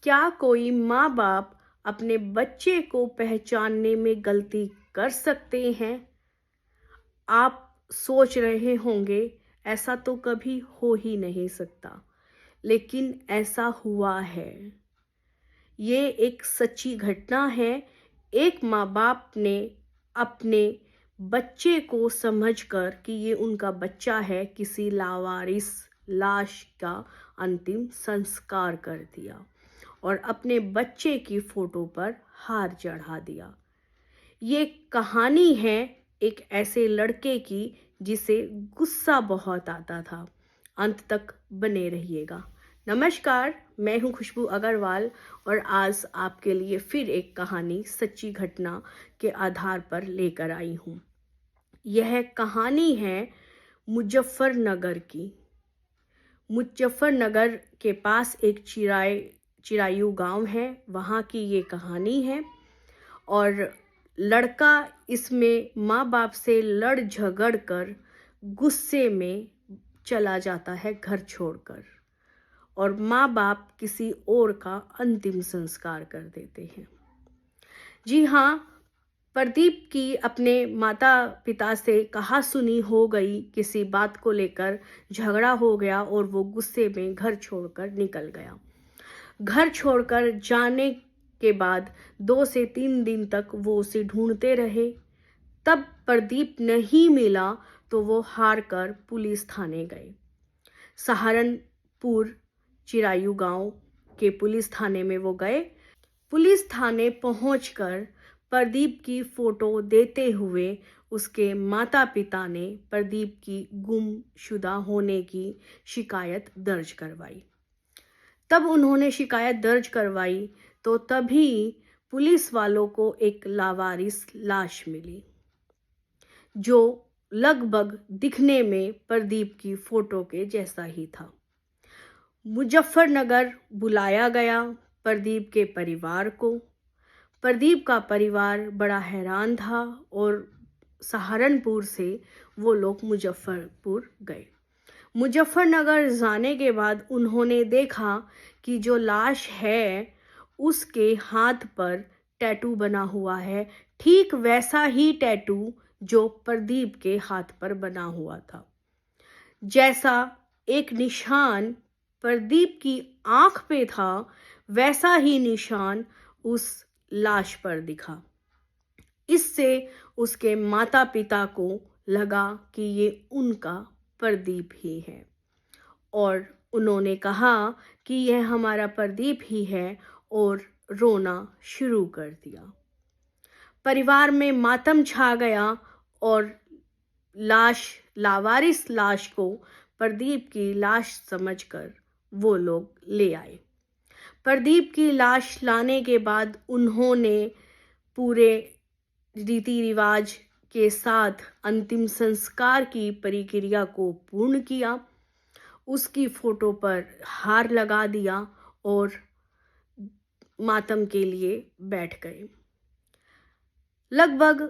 क्या कोई माँ बाप अपने बच्चे को पहचानने में गलती कर सकते हैं? आप सोच रहे होंगे ऐसा तो कभी हो ही नहीं सकता, लेकिन ऐसा हुआ है। ये एक सच्ची घटना है। एक माँ बाप ने अपने बच्चे को समझकर कि ये उनका बच्चा है, किसी लावारिस लाश का अंतिम संस्कार कर दिया और अपने बच्चे की फोटो पर हार चढ़ा दिया। ये कहानी है एक ऐसे लड़के की जिसे गुस्सा बहुत आता था। अंत तक बने रहिएगा। नमस्कार, मैं हूं खुशबू अग्रवाल और आज आपके लिए फिर एक कहानी सच्ची घटना के आधार पर लेकर आई हूं। यह कहानी है मुजफ्फरनगर की। मुजफ्फरनगर के पास एक चिरायू गांव है, वहां की ये कहानी है। और लड़का इसमें माँ बाप से लड़ झगड़ कर गुस्से में चला जाता है घर छोड़कर, और माँ बाप किसी और का अंतिम संस्कार कर देते हैं। जी हाँ, प्रदीप की अपने माता पिता से कहा सुनी हो गई, किसी बात को लेकर झगड़ा हो गया और वो गुस्से में घर छोड़कर निकल गया। घर छोड़कर जाने के बाद 2 से 3 दिन तक वो उसे ढूंढते रहे। तब प्रदीप नहीं मिला तो वो हार कर पुलिस थाने गए। सहारनपुर चिरायू गांव के पुलिस थाने में वो गए। पुलिस थाने पहुंचकर प्रदीप की फोटो देते हुए उसके माता पिता ने प्रदीप की गुमशुदा होने की शिकायत दर्ज करवाई। तब उन्होंने शिकायत दर्ज करवाई तो तभी पुलिस वालों को एक लावारिस लाश मिली, जो लगभग दिखने में प्रदीप की फोटो के जैसा ही था। मुजफ्फरनगर बुलाया गया प्रदीप के परिवार को। प्रदीप का परिवार बड़ा हैरान था और सहारनपुर से वो लोग मुजफ्फरपुर गए। मुजफ्फरनगर जाने के बाद उन्होंने देखा कि जो लाश है उसके हाथ पर टैटू बना हुआ है, ठीक वैसा ही टैटू जो प्रदीप के हाथ पर बना हुआ था। जैसा एक निशान प्रदीप की आंख पे था, वैसा ही निशान उस लाश पर दिखा। इससे उसके माता पिता को लगा कि ये उनका प्रदीप ही है और उन्होंने कहा कि यह हमारा प्रदीप ही है और रोना शुरू कर दिया। परिवार में मातम छा गया और लावारिस लाश को प्रदीप की लाश समझकर वो लोग ले आए। प्रदीप की लाश लाने के बाद उन्होंने पूरे रीति रिवाज के साथ अंतिम संस्कार की प्रक्रिया को पूर्ण किया। उसकी फोटो पर हार लगा दिया और मातम के लिए बैठ गए। लगभग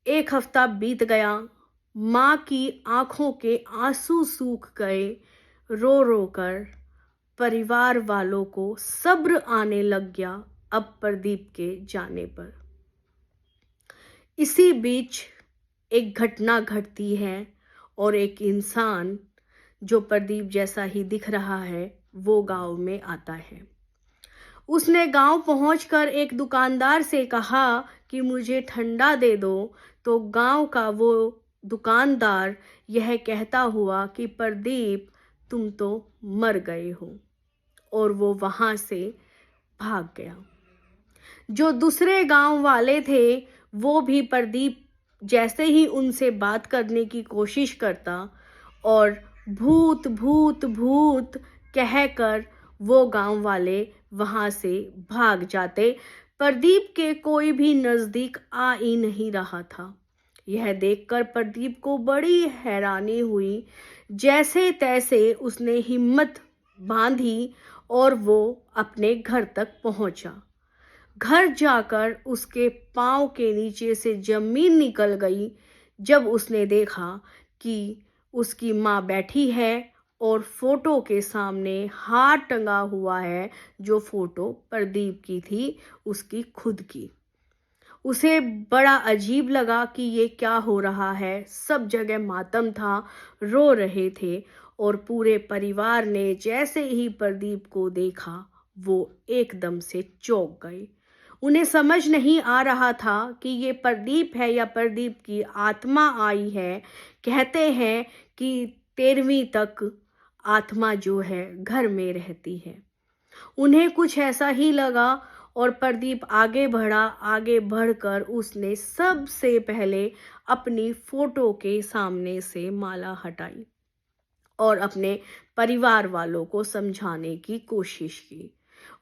1 हफ्ता बीत गया। माँ की आंखों के आंसू सूख गए। रो रो कर परिवार वालों को सब्र आने लग गया अब प्रदीप के जाने पर। इसी बीच एक घटना घटती है और एक इंसान जो प्रदीप जैसा ही दिख रहा है वो गांव में आता है। उसने गांव पहुंचकर एक दुकानदार से कहा कि मुझे ठंडा दे दो, तो गांव का वो दुकानदार यह कहता हुआ कि प्रदीप तुम तो मर गए हो, और वो वहां से भाग गया। जो दूसरे गांव वाले थे वो भी प्रदीप जैसे ही उनसे बात करने की कोशिश करता और भूत भूत भूत कहकर वो गांव वाले वहां से भाग जाते। प्रदीप के कोई भी नजदीक आ ही नहीं रहा था। यह देखकर प्रदीप को बड़ी हैरानी हुई। जैसे तैसे उसने हिम्मत बांधी और वो अपने घर तक पहुंचा। घर जाकर उसके पांव के नीचे से जमीन निकल गई जब उसने देखा कि उसकी माँ बैठी है और फोटो के सामने हार टंगा हुआ है, जो फोटो प्रदीप की थी, उसकी खुद की। उसे बड़ा अजीब लगा कि ये क्या हो रहा है। सब जगह मातम था, रो रहे थे और पूरे परिवार ने जैसे ही प्रदीप को देखा, वो एकदम से चौंक गए। उन्हें समझ नहीं आ रहा था कि ये प्रदीप है या प्रदीप की आत्मा आई है। कहते हैं कि 13वीं तक आत्मा जो है घर में रहती है। उन्हें कुछ ऐसा ही लगा और प्रदीप आगे बढ़ा। आगे बढ़कर उसने सबसे पहले अपनी फोटो के सामने से माला हटाई और अपने परिवार वालों को समझाने की कोशिश की।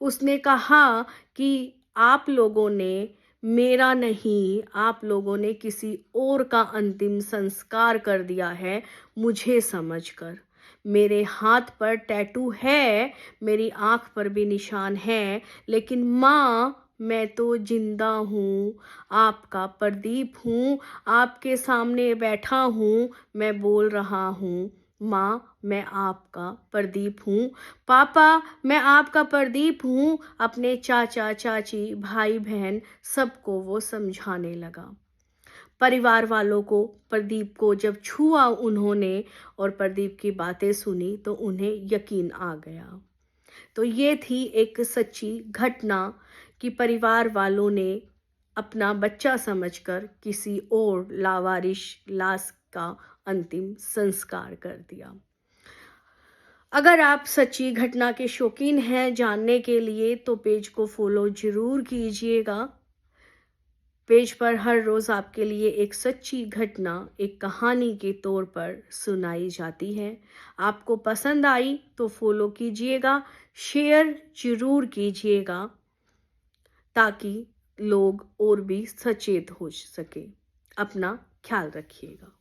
उसने कहा कि आप लोगों ने मेरा नहीं, आप लोगों ने किसी और का अंतिम संस्कार कर दिया है मुझे समझकर। मेरे हाथ पर टैटू है, मेरी आंख पर भी निशान है, लेकिन माँ, मैं तो जिंदा हूँ, आपका प्रदीप हूँ, आपके सामने बैठा हूँ, मैं बोल रहा हूँ। माँ, मैं आपका प्रदीप हूँ। पापा, मैं आपका प्रदीप हूँ। अपने चाचा चाची, भाई बहन, सबको वो समझाने लगा। परिवार वालों को प्रदीप को जब छुआ उन्होंने और प्रदीप की बातें सुनी तो उन्हें यकीन आ गया। तो ये थी एक सच्ची घटना कि परिवार वालों ने अपना बच्चा समझकर किसी और लावारिश लाश का अंतिम संस्कार कर दिया। अगर आप सच्ची घटना के शौकीन हैं जानने के लिए तो पेज को फॉलो जरूर कीजिएगा। पेज पर हर रोज आपके लिए एक सच्ची घटना एक कहानी के तौर पर सुनाई जाती है। आपको पसंद आई तो फॉलो कीजिएगा, शेयर जरूर कीजिएगा ताकि लोग और भी सचेत हो सके। अपना ख्याल रखिएगा।